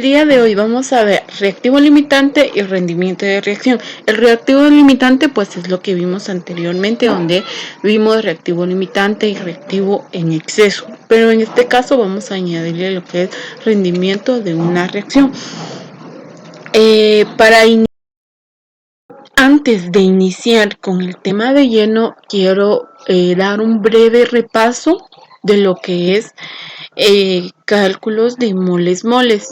día de hoy vamos a ver reactivo limitante y rendimiento de reacción. El reactivo limitante pues es lo que vimos anteriormente, donde vimos reactivo limitante y reactivo en exceso, pero en este caso vamos a añadirle lo que es rendimiento de una reacción. Antes de iniciar con el tema de lleno, quiero dar un breve repaso de lo que es cálculos de moles,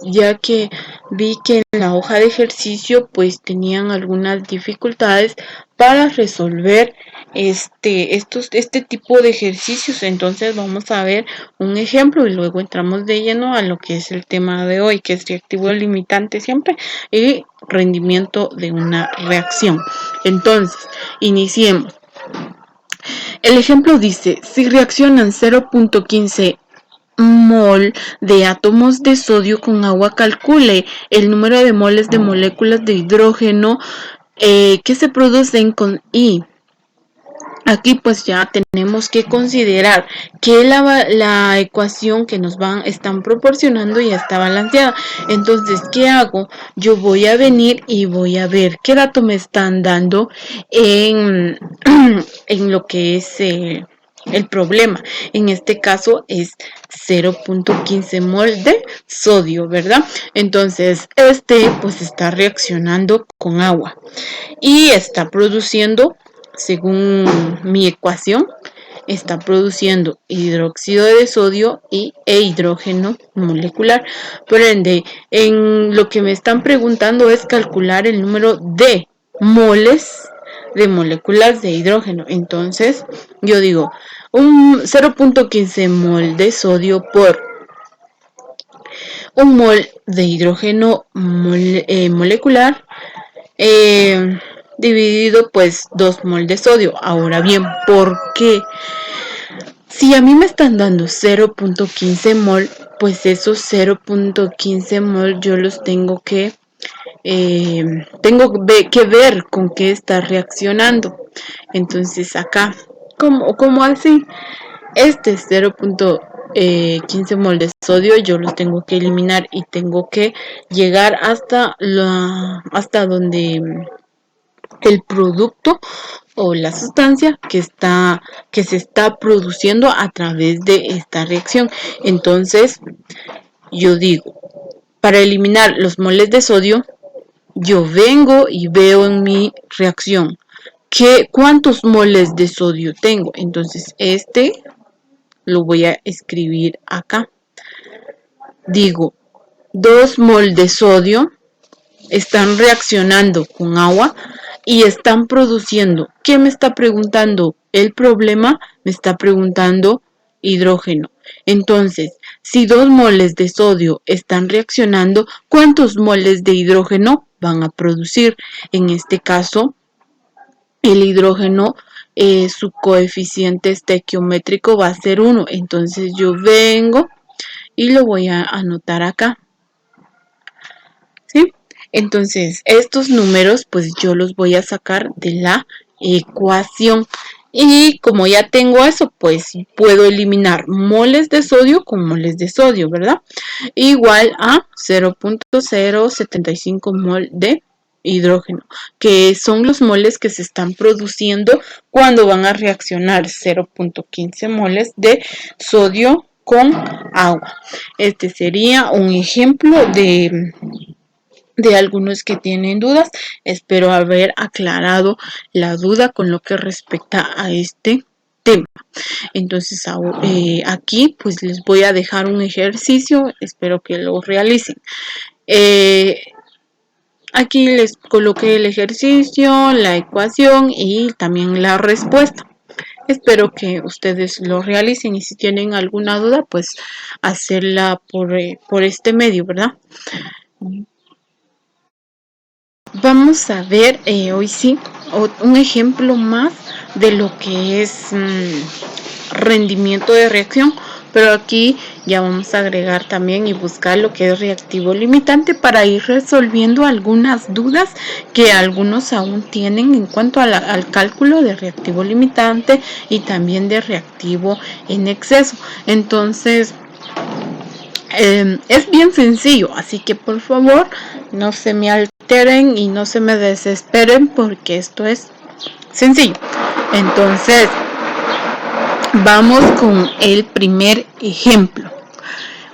ya que vi que en la hoja de ejercicio pues tenían algunas dificultades para resolver este tipo de ejercicios. Entonces vamos a ver un ejemplo y luego entramos de lleno a lo que es el tema de hoy, que es reactivo limitante siempre y rendimiento de una reacción. Entonces, iniciemos. El ejemplo dice, si reaccionan 0.15 mol de átomos de sodio con agua, calcule el número de moles de moléculas de hidrógeno que se producen con I. Aquí pues ya tenemos que considerar que la ecuación que nos están proporcionando ya está balanceada. Entonces, ¿qué hago? Yo voy a venir y voy a ver qué dato me están dando en lo que es el problema. En este caso es 0.15 mol de sodio, ¿verdad? Entonces, pues está reaccionando con agua y está produciendo, según mi ecuación, está produciendo hidróxido de sodio e hidrógeno molecular. Por ende, en lo que me están preguntando es calcular el número de moles de moléculas de hidrógeno. Entonces, yo digo, un 0.15 mol de sodio por un mol de hidrógeno molecular dividido pues 2 mol de sodio. Ahora bien, ¿por qué? Si a mí me están dando 0.15 mol, pues esos 0.15 mol yo los tengo que ver con qué está reaccionando. Entonces acá, ¿cómo así? Este 0.15 mol de sodio yo los tengo que eliminar y tengo que llegar hasta donde el producto o la sustancia que se está produciendo a través de esta reacción. Entonces, yo digo, para eliminar los moles de sodio, yo vengo y veo en mi reacción cuántos moles de sodio tengo. Entonces, lo voy a escribir acá. Digo, 2 mol de sodio están reaccionando con agua y están produciendo. ¿Qué me está preguntando? El problema me está preguntando hidrógeno. Entonces, si 2 moles de sodio están reaccionando, ¿cuántos moles de hidrógeno van a producir? En este caso, el hidrógeno, su coeficiente estequiométrico va a ser 1. Entonces, yo vengo y lo voy a anotar acá. ¿Sí? Entonces, estos números, pues yo los voy a sacar de la ecuación. Y como ya tengo eso, pues puedo eliminar moles de sodio con moles de sodio, ¿verdad? Igual a 0.075 mol de hidrógeno, que son los moles que se están produciendo cuando van a reaccionar 0.15 moles de sodio con agua. Este sería un ejemplo de algunos que tienen dudas. Espero haber aclarado la duda con lo que respecta a este tema. Entonces aquí pues les voy a dejar un ejercicio, espero que lo realicen. Aquí les coloqué el ejercicio, la ecuación y también la respuesta. Espero que ustedes lo realicen y si tienen alguna duda pues hacerla por este medio, ¿verdad? Vamos a ver hoy sí un ejemplo más de lo que es rendimiento de reacción, pero aquí ya vamos a agregar también y buscar lo que es reactivo limitante para ir resolviendo algunas dudas que algunos aún tienen en cuanto al cálculo de reactivo limitante y también de reactivo en exceso. Entonces, Es bien sencillo, así que por favor no se me alteren y no se me desesperen porque esto es sencillo. Entonces, vamos con el primer ejemplo.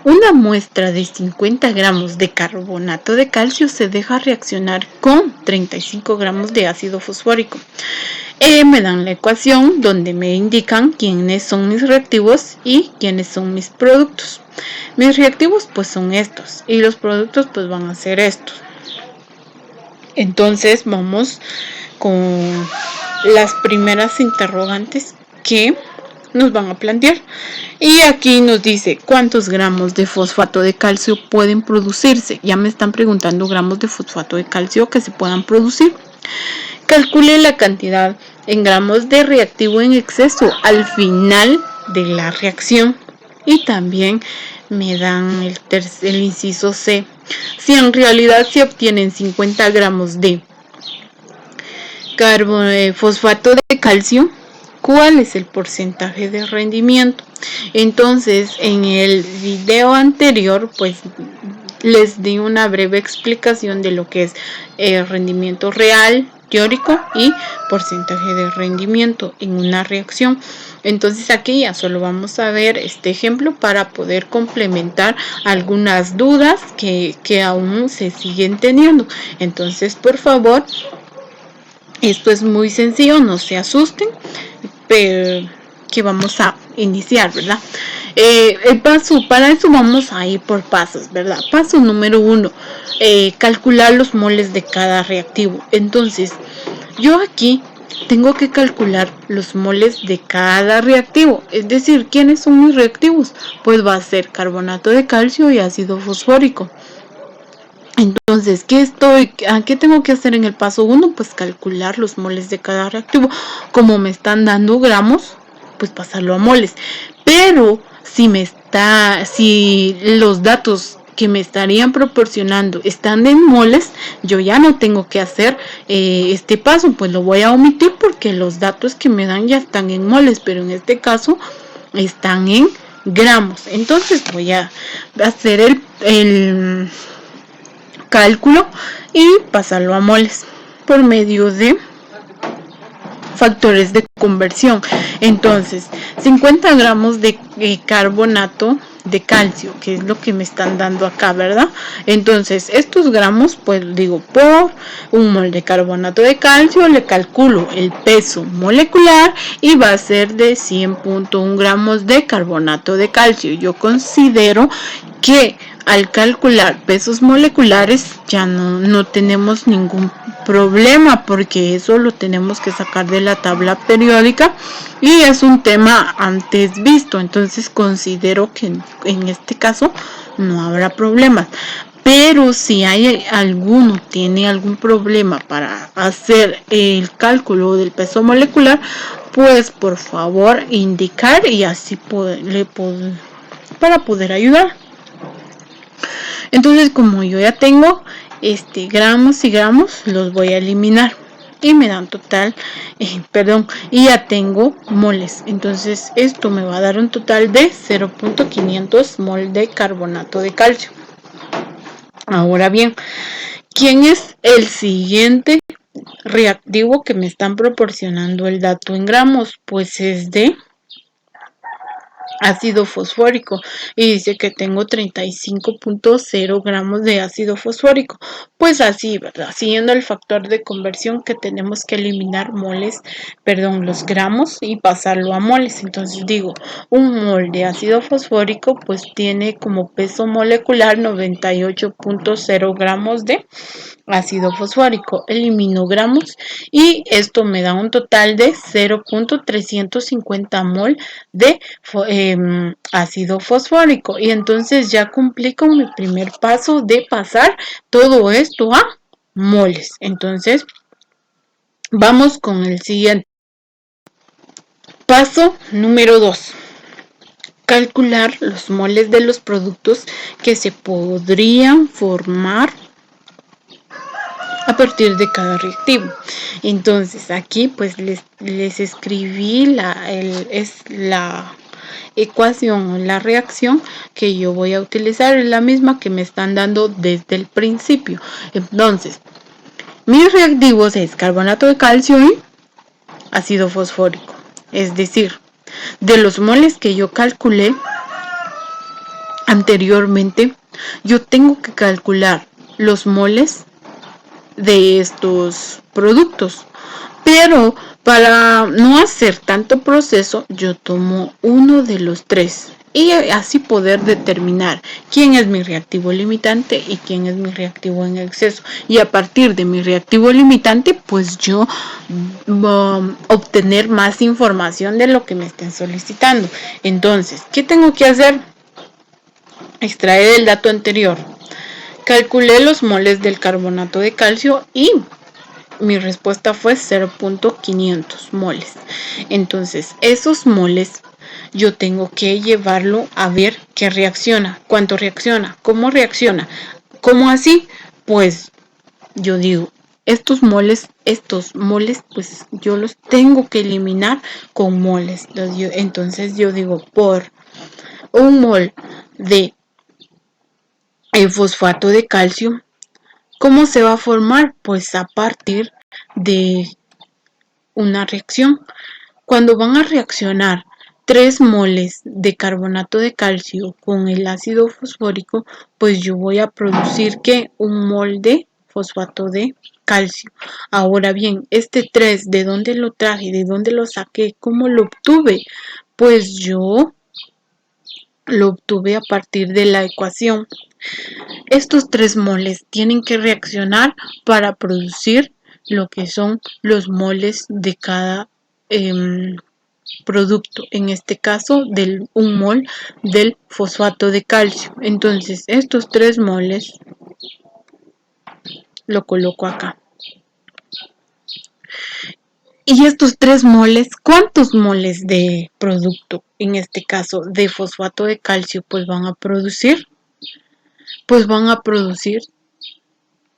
Una muestra de 50 gramos de carbonato de calcio se deja reaccionar con 35 gramos de ácido fosfórico. Me dan la ecuación donde me indican quiénes son mis reactivos y quiénes son mis productos. Mis reactivos pues son estos y los productos pues van a ser estos. Entonces vamos con las primeras interrogantes que nos van a plantear. Y aquí nos dice cuántos gramos de fosfato de calcio pueden producirse. Ya me están preguntando gramos de fosfato de calcio que se puedan producir. Calcule la cantidad en gramos de reactivo en exceso al final de la reacción. Y también me dan el inciso C. Si en realidad se obtienen 50 gramos de fosfato de calcio, ¿cuál es el porcentaje de rendimiento? Entonces, en el video anterior, pues les di una breve explicación de lo que es rendimiento real, teórico y porcentaje de rendimiento en una reacción. Entonces aquí ya solo vamos a ver este ejemplo para poder complementar algunas dudas que aún se siguen teniendo. Entonces, por favor, esto es muy sencillo, no se asusten, pero que vamos a iniciar, ¿verdad? El paso, para eso vamos a ir por pasos, ¿verdad? Paso número 1, calcular los moles de cada reactivo. Entonces, yo aquí tengo que calcular los moles de cada reactivo, es decir, ¿quiénes son mis reactivos? Pues va a ser carbonato de calcio y ácido fosfórico. Entonces, ¿qué tengo que hacer en el paso 1? Pues calcular los moles de cada reactivo. Como me están dando gramos, pues pasarlo a moles. Pero si los datos que me estarían proporcionando están en moles, yo ya no tengo que hacer este paso, pues lo voy a omitir porque los datos que me dan ya están en moles, pero en este caso están en gramos. Entonces voy a hacer el cálculo y pasarlo a moles por medio de factores de conversión. Entonces, 50 gramos de carbonato de calcio, que es lo que me están dando acá, ¿verdad? Entonces, estos gramos, pues digo, por un mol de carbonato de calcio, le calculo el peso molecular y va a ser de 100.1 gramos de carbonato de calcio. Yo considero que al calcular pesos moleculares ya no tenemos ningún problema porque eso lo tenemos que sacar de la tabla periódica y es un tema antes visto, entonces considero que en este caso no habrá problemas. Pero si tiene algún problema para hacer el cálculo del peso molecular, pues por favor indicar y así para poder ayudar. Entonces, como yo ya tengo gramos y gramos, los voy a eliminar y me dan total, y ya tengo moles. Entonces, esto me va a dar un total de 0.500 mol de carbonato de calcio. Ahora bien, ¿quién es el siguiente reactivo que me están proporcionando el dato en gramos? Pues es de ácido fosfórico y dice que tengo 35.0 gramos de ácido fosfórico. Pues así, ¿verdad? Siguiendo el factor de conversión que tenemos que eliminar los gramos y pasarlo a moles. Entonces digo, un mol de ácido fosfórico pues tiene como peso molecular 98.0 gramos de ácido fosfórico. Elimino gramos y esto me da un total de 0.350 mol de ácido fosfórico. Y entonces ya cumplí con mi primer paso de pasar todo esto a moles. Entonces vamos con el siguiente. Paso número 2. Calcular los moles de los productos que se podrían formar a partir de cada reactivo. Entonces aquí pues les escribí ecuación o la reacción que yo voy a utilizar es la misma que me están dando desde el principio. Entonces, mis reactivos es carbonato de calcio y ácido fosfórico. Es decir, de los moles que yo calculé anteriormente, yo tengo que calcular los moles de estos productos. Pero para no hacer tanto proceso, yo tomo uno de los tres y así poder determinar quién es mi reactivo limitante y quién es mi reactivo en exceso. Y a partir de mi reactivo limitante, pues yo obtener más información de lo que me estén solicitando. Entonces, ¿qué tengo que hacer? Extraer el dato anterior. Calculé los moles del carbonato de calcio y mi respuesta fue 0.500 moles. Entonces, esos moles yo tengo que llevarlo a ver qué reacciona, cuánto reacciona, cómo reacciona. ¿Cómo así? Pues yo digo, estos moles, pues yo los tengo que eliminar con moles. Entonces yo digo, por un mol de fosfato de calcio, ¿cómo se va a formar? Pues a partir de una reacción. Cuando van a reaccionar 3 moles de carbonato de calcio con el ácido fosfórico, pues yo voy a producir que un mol de fosfato de calcio. Ahora bien, este 3, ¿de dónde lo traje? ¿De dónde lo saqué? ¿Cómo lo obtuve? Pues yo lo obtuve a partir de la ecuación. Estos 3 moles tienen que reaccionar para producir lo que son los moles de cada producto, en este caso del un mol del fosfato de calcio. Entonces estos 3 moles lo coloco acá. Y estos 3 moles, ¿cuántos moles de producto, en este caso de fosfato de calcio, pues van a producir? Pues van a producir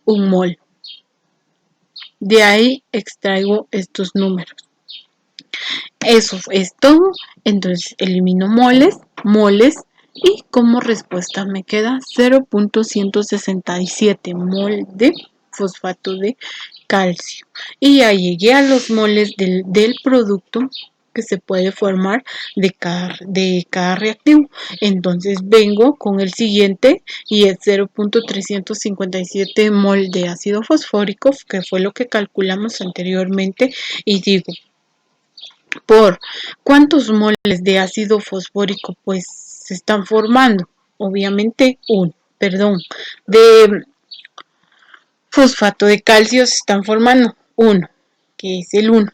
un mol. De ahí extraigo estos números. Eso es todo. Entonces elimino moles y como respuesta me queda 0.167 mol de fosfato de calcio. Y ya llegué a los moles del producto que se puede formar de cada reactivo. Entonces vengo con el siguiente y es 0.357 mol de ácido fosfórico, que fue lo que calculamos anteriormente, y digo, por cuántos moles de ácido fosfórico pues se están formando. Obviamente de fosfato de calcio se están formando 1, que es el 1.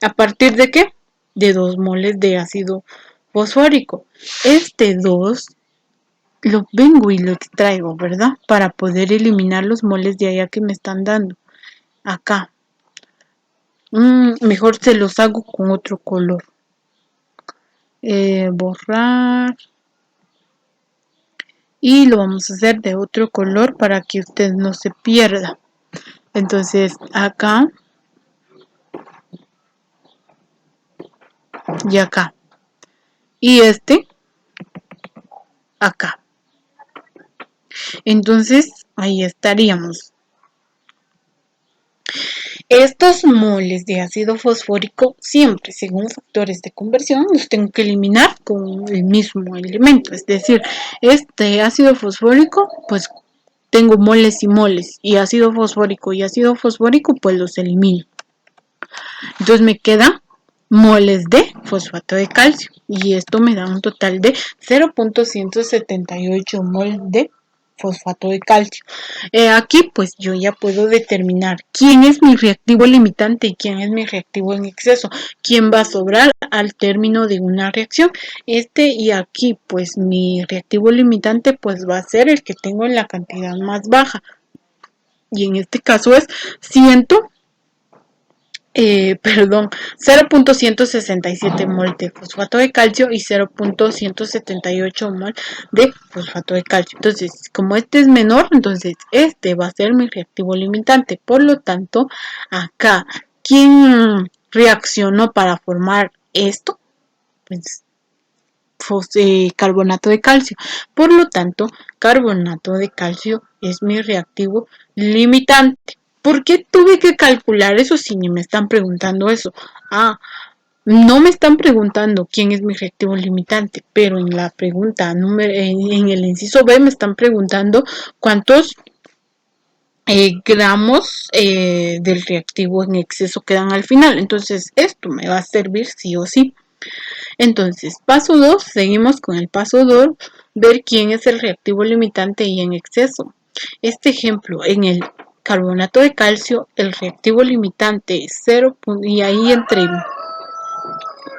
¿A partir de qué? De 2 moles de ácido fosfórico. Este 2 lo vengo y lo extraigo, ¿verdad? Para poder eliminar los moles de allá que me están dando. Acá. Mejor se los hago con otro color. Borrar. Y lo vamos a hacer de otro color para que usted no se pierda. Entonces acá y acá. Y este acá. Entonces ahí estaríamos. Estos moles de ácido fosfórico siempre, según factores de conversión, los tengo que eliminar con el mismo elemento. Es decir, este ácido fosfórico, pues tengo moles y ácido fosfórico, pues los elimino. Entonces me queda moles de fosfato de calcio y esto me da un total de 0.178 mol de fosfato de calcio. Aquí pues yo ya puedo determinar quién es mi reactivo limitante y quién es mi reactivo en exceso, quién va a sobrar al término de una reacción. Y aquí pues mi reactivo limitante pues va a ser el que tengo en la cantidad más baja y en este caso es 0.167 mol de fosfato de calcio y 0.178 mol de fosfato de calcio. Entonces, como este es menor, entonces este va a ser mi reactivo limitante. Por lo tanto, acá, ¿quién reaccionó para formar esto? Pues carbonato de calcio. Por lo tanto, carbonato de calcio es mi reactivo limitante. ¿Por qué tuve que calcular eso si ni me están preguntando eso? No me están preguntando quién es mi reactivo limitante, pero en la pregunta en el inciso B me están preguntando cuántos gramos del reactivo en exceso quedan al final. Entonces esto me va a servir sí o sí. Entonces, paso 2, seguimos con el paso 2, ver quién es el reactivo limitante y en exceso. Este ejemplo, en el carbonato de calcio, el reactivo limitante es 0, y ahí entre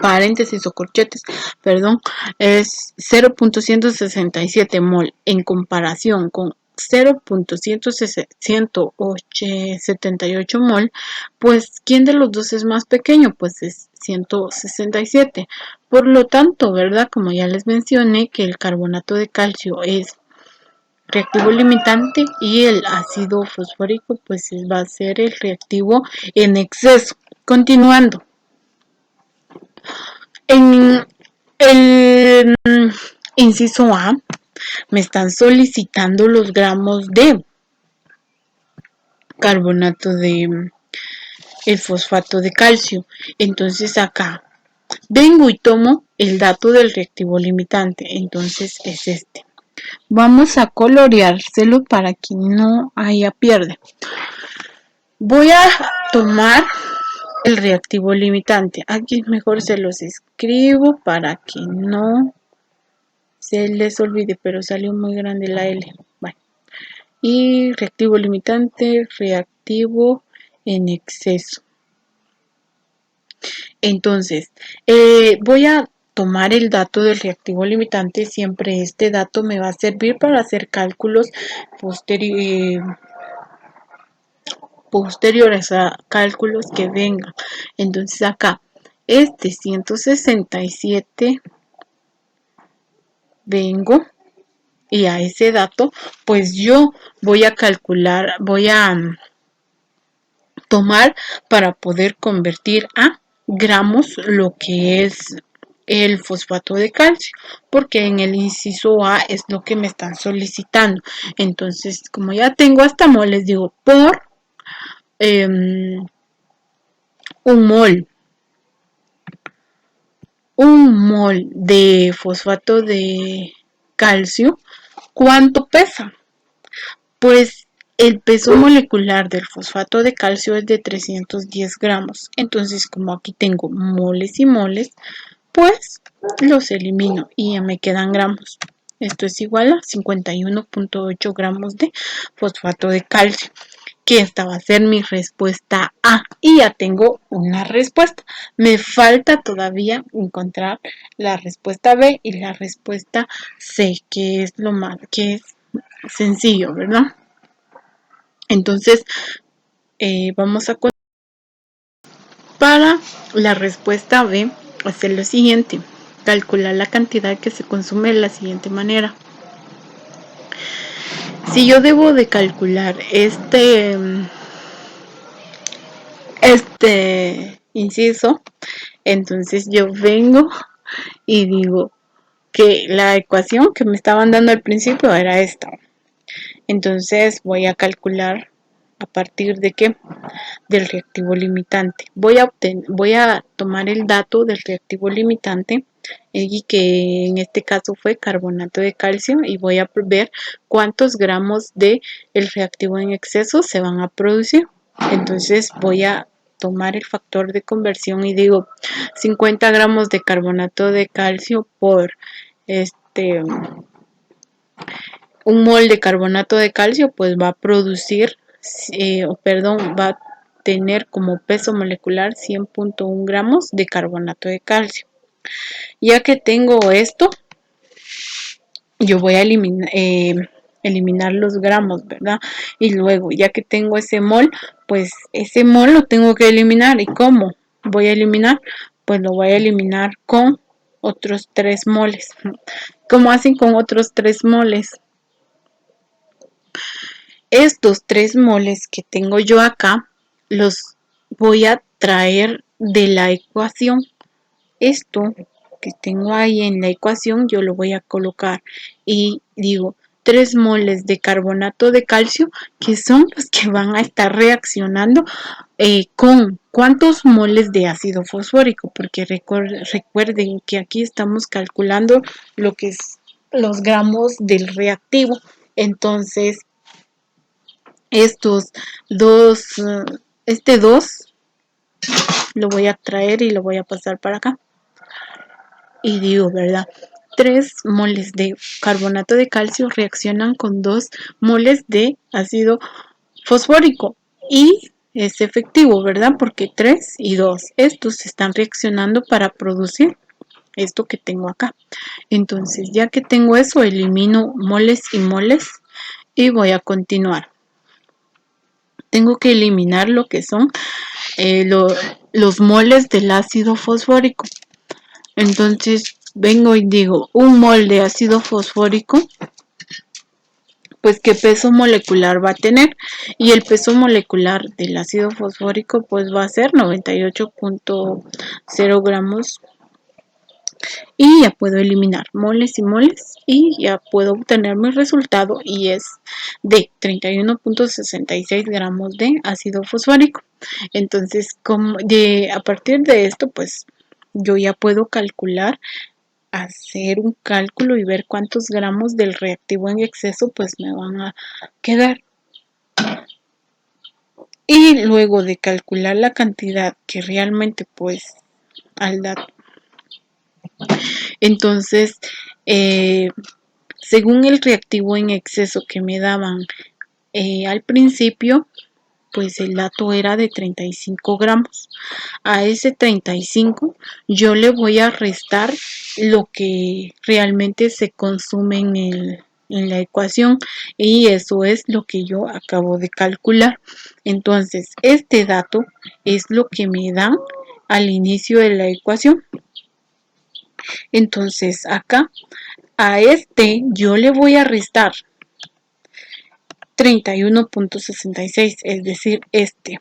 paréntesis o corchetes, perdón, es 0.167 mol en comparación con 0.178 mol, pues ¿quién de los dos es más pequeño? Pues es 167. Por lo tanto, ¿verdad? Como ya les mencioné que el carbonato de calcio es reactivo limitante y el ácido fosfórico pues va a ser el reactivo en exceso. Continuando. En el inciso A me están solicitando los gramos de carbonato de el fosfato de calcio. Entonces acá vengo y tomo el dato del reactivo limitante. Entonces es este. Vamos a coloreárselo para que no haya pierde. Voy a tomar el reactivo limitante. Aquí mejor se los escribo para que no se les olvide, pero salió muy grande la L. Bueno. Y reactivo limitante, reactivo en exceso. Entonces, voy a tomar el dato del reactivo limitante. Siempre este dato me va a servir para hacer cálculos posteriores a cálculos que vengan. Entonces acá, este 167 vengo y a ese dato pues yo voy a calcular, voy a tomar para poder convertir a gramos lo que es el fosfato de calcio, porque en el inciso A es lo que me están solicitando. Entonces, como ya tengo hasta mol, les digo por un mol de fosfato de calcio, ¿cuánto pesa? Pues el peso molecular del fosfato de calcio es de 310 gramos. Entonces, como aquí tengo moles y moles, pues los elimino y ya me quedan gramos. Esto es igual a 51.8 gramos de fosfato de calcio, que esta va a ser mi respuesta A. Y ya tengo una respuesta. Me falta todavía encontrar la respuesta B y la respuesta C, que es que es sencillo, ¿verdad? Entonces, vamos a para la respuesta B, hacer lo siguiente. Calcular la cantidad que se consume de la siguiente manera. Si yo debo de calcular este inciso, entonces yo vengo y digo que la ecuación que me estaban dando al principio era esta. Entonces voy a calcular a partir de qué, del reactivo limitante. Voy a tomar el dato del reactivo limitante y que en este caso fue carbonato de calcio y voy a ver cuántos gramos de el reactivo en exceso se van a producir. Entonces voy a tomar el factor de conversión y digo 50 gramos de carbonato de calcio por un mol de carbonato de calcio, pues va a producir, va a tener como peso molecular 100.1 gramos de carbonato de calcio. Ya que tengo esto, yo voy a eliminar los gramos, ¿verdad? Y luego, ya que tengo ese mol, pues ese mol lo tengo que eliminar. ¿Y cómo voy a eliminar? Pues lo voy a eliminar con otros 3 moles. ¿Cómo hacen con otros 3 moles? Estos 3 moles que tengo yo acá, los voy a traer de la ecuación. Esto que tengo ahí en la ecuación, yo lo voy a colocar y digo 3 moles de carbonato de calcio, que son los que van a estar reaccionando con cuántos moles de ácido fosfórico, porque recuerden que aquí estamos calculando lo que es los gramos del reactivo. Entonces, estos dos, este 2 lo voy a traer y lo voy a pasar para acá. Y digo, ¿verdad? 3 moles de carbonato de calcio reaccionan con 2 moles de ácido fosfórico. Y es efectivo, ¿verdad? Porque 3 y 2, estos están reaccionando para producir esto que tengo acá. Entonces, ya que tengo eso, elimino moles y moles y voy a continuar. Tengo que eliminar lo que son los moles del ácido fosfórico. Entonces vengo y digo, un mol de ácido fosfórico, pues qué peso molecular va a tener. Y el peso molecular del ácido fosfórico pues va a ser 98.0 gramos. Y ya puedo eliminar moles y moles y ya puedo obtener mi resultado, y es de 31.66 gramos de ácido fosfórico. Entonces, a partir de esto, pues yo ya puedo hacer un cálculo y ver cuántos gramos del reactivo en exceso pues me van a quedar. Y luego de calcular la cantidad que realmente pues al dato, entonces según el reactivo en exceso que me daban al principio, pues el dato era de 35 gramos. A ese 35 yo le voy a restar lo que realmente se consume en la ecuación, y eso es lo que yo acabo de calcular. Entonces este dato es lo que me dan al inicio de la ecuación. Entonces acá a este yo le voy a restar 31.66, es decir, este.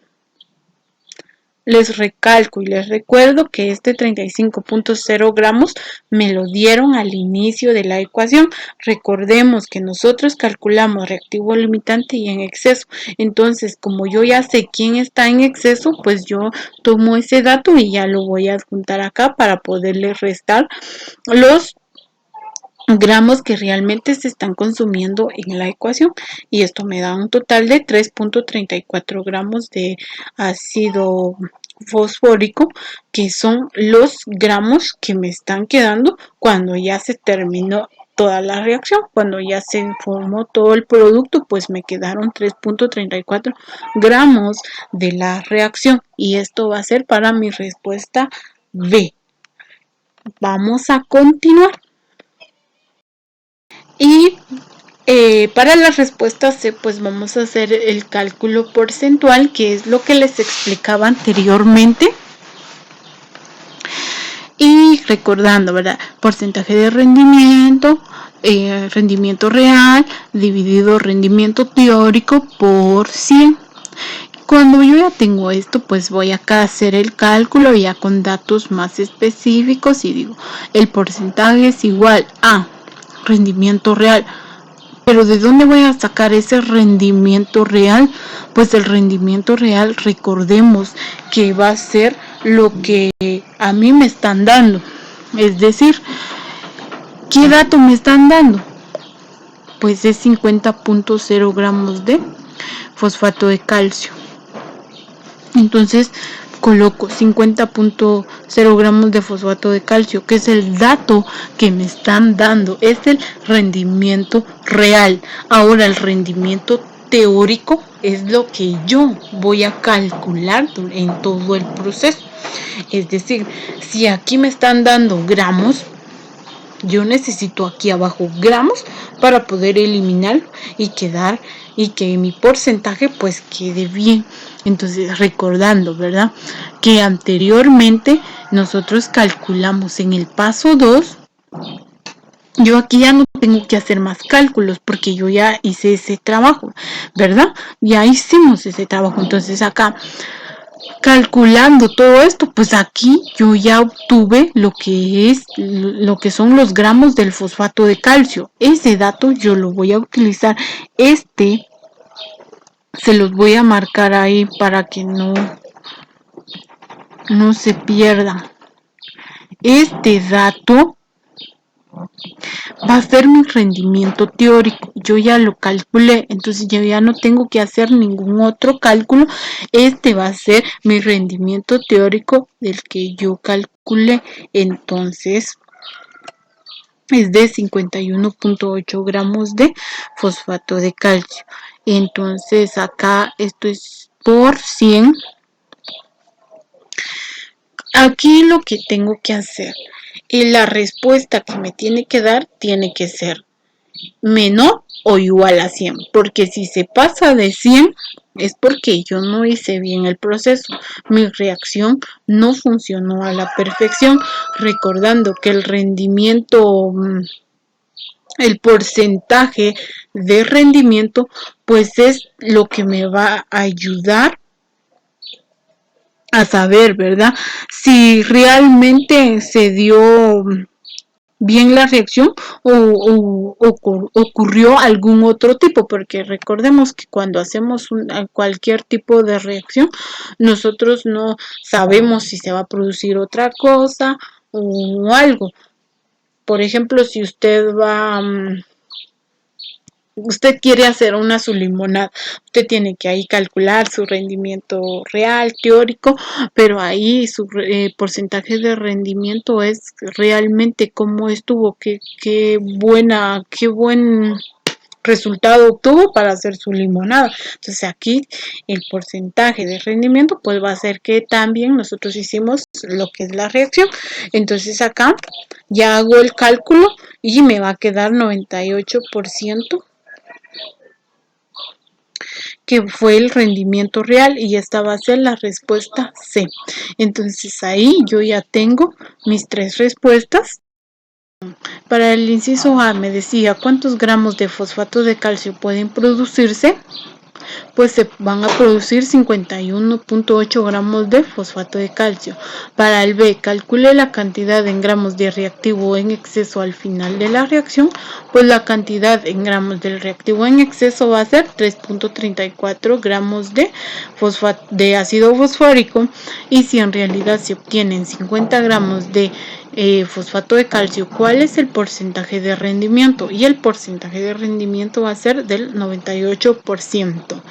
Les recalco y les recuerdo que este 35.0 gramos me lo dieron al inicio de la ecuación. Recordemos que nosotros calculamos reactivo limitante y en exceso. Entonces, como yo ya sé quién está en exceso, pues yo tomo ese dato y ya lo voy a adjuntar acá para poderle restar los gramos que realmente se están consumiendo en la ecuación, y esto me da un total de 3.34 gramos de ácido fosfórico, que son los gramos que me están quedando cuando ya se terminó toda la reacción. Cuando ya se formó todo el producto, pues me quedaron 3.34 gramos de la reacción, y esto va a ser para mi respuesta B. Vamos a continuar. Y para la respuesta C, pues vamos a hacer el cálculo porcentual, que es lo que les explicaba anteriormente. Y recordando, ¿verdad? Porcentaje de rendimiento, rendimiento real, dividido rendimiento teórico por 100. Cuando yo ya tengo esto, pues voy acá a hacer el cálculo ya con datos más específicos y digo, el porcentaje es igual a rendimiento real. Pero ¿de dónde voy a sacar ese rendimiento real? Pues el rendimiento real, recordemos que va a ser lo que a mí me están dando. Es decir, ¿qué dato me están dando? Pues es 50.0 gramos de fosfato de calcio. Entonces coloco 50.0 gramos de fosfato de calcio, que es el dato que me están dando, es el rendimiento real. Ahora el rendimiento teórico es lo que yo voy a calcular en todo el proceso. Es decir, si aquí me están dando gramos, yo necesito aquí abajo gramos para poder eliminar y que mi porcentaje pues quede bien. Entonces, recordando, ¿verdad? Que anteriormente nosotros calculamos en el paso 2. Yo aquí ya no tengo que hacer más cálculos porque yo ya hice ese trabajo, ¿verdad? Ya hicimos ese trabajo. Entonces acá calculando todo esto, pues aquí yo ya obtuve lo que son los gramos del fosfato de calcio. Ese dato yo lo voy a utilizar. Se los voy a marcar ahí para que no se pierda. Este dato va a ser mi rendimiento teórico. Yo ya lo calculé, entonces yo ya no tengo que hacer ningún otro cálculo. Este va a ser mi rendimiento teórico del que yo calculé. Entonces es de 51.8 gramos de fosfato de calcio. Entonces acá esto es por 100. Aquí lo que tengo que hacer y la respuesta que me tiene que dar tiene que ser menor o igual a 100, porque si se pasa de 100 es porque yo no hice bien el proceso, mi reacción no funcionó a la perfección, recordando que el rendimiento, el porcentaje de rendimiento, pues es lo que me va a ayudar a saber, ¿verdad? Si realmente se dio bien la reacción o ocurrió algún otro tipo, porque recordemos que cuando hacemos cualquier tipo de reacción, nosotros no sabemos si se va a producir otra cosa o algo. Por ejemplo, si usted quiere hacer su limonada, usted tiene que ahí calcular su rendimiento real, teórico, pero ahí su porcentaje de rendimiento es realmente cómo estuvo, qué buen resultado obtuvo para hacer su limonada. Entonces aquí el porcentaje de rendimiento pues va a ser que también nosotros hicimos lo que es la reacción. Entonces acá ya hago el cálculo y me va a quedar 98% que fue el rendimiento real y esta va a ser la respuesta C. Entonces ahí yo ya tengo mis 3 respuestas. Para el inciso A me decía cuántos gramos de fosfato de calcio pueden producirse. Pues se van a producir 51.8 gramos de fosfato de calcio. Para el B, calcule la cantidad en gramos de reactivo en exceso al final de la reacción, pues la cantidad en gramos del reactivo en exceso va a ser 3.34 gramos de ácido fosfórico, y si en realidad se obtienen 50 gramos de fosfato de calcio, ¿cuál es el porcentaje de rendimiento? Y el porcentaje de rendimiento va a ser del 98%.